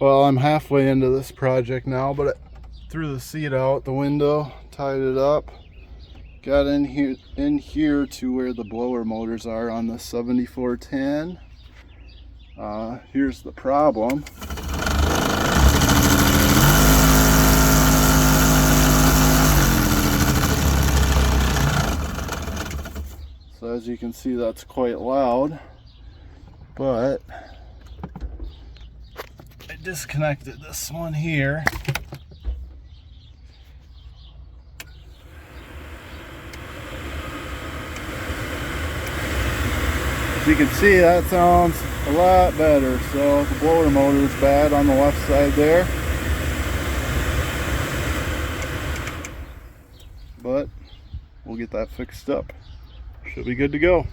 Well, I'm halfway into this project now, but I threw the seat out the window, tied it up, got in here to where the blower motors are on the 7410. Here's the problem. So as you can see, that's quite loud, but I disconnected this one here. As you can see, that sounds a lot better. So the blower motor is bad on the left side there, but we'll get that fixed up. Should be good to go.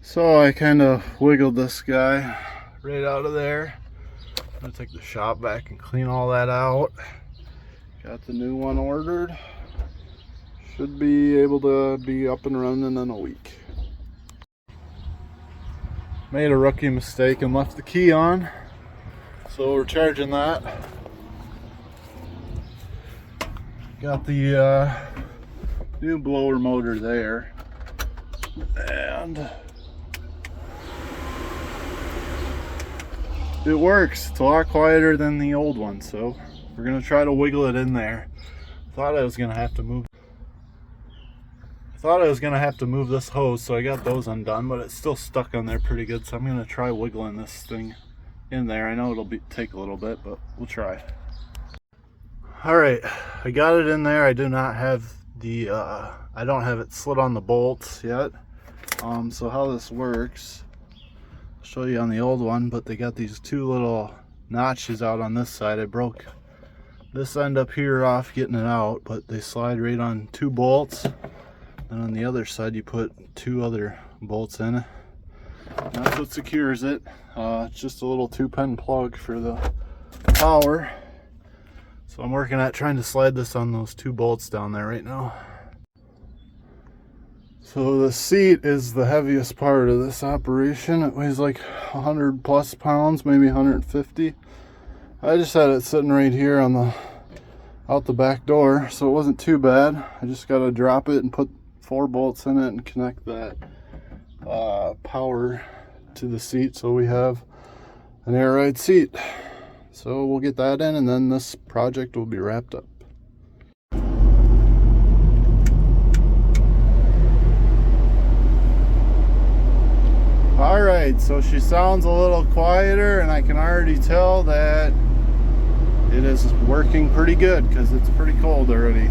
So I kind of wiggled this guy right out of there. I'm gonna take the shop vac and clean all that out. Got the new one ordered. Should be able to be up and running in a week. Made a rookie mistake and left the key on, so we're charging that. Got the new blower motor there, and it works. It's a lot quieter than the old one, so we're gonna try to wiggle it in there. Thought I was gonna have to move this hose, so I got those undone, but it's still stuck on there pretty good, so I'm gonna try wiggling this thing in there. I know it'll take a little bit, but we'll try. All right, I got it in there. I do not have the I don't have it slid on the bolts yet. So how this works, I'll show you on the old one, but they got these two little notches out on this side. I broke this end up here off getting it out, but they slide right on two bolts. And on the other side, you put two other bolts in. And that's what secures it. It's just a little 2-pin plug for the power. So I'm working at trying to slide this on those two bolts down there right now. So the seat is the heaviest part of this operation. It weighs like 100 plus pounds, maybe 150. I just had it sitting right here on out the back door, so it wasn't too bad. I just got to drop it and put 4 bolts in it and connect that power to the seat, so we have an air ride seat. So we'll get that in, and then this project will be wrapped up. All right, so she sounds a little quieter, and I can already tell that it is working pretty good because it's pretty cold already.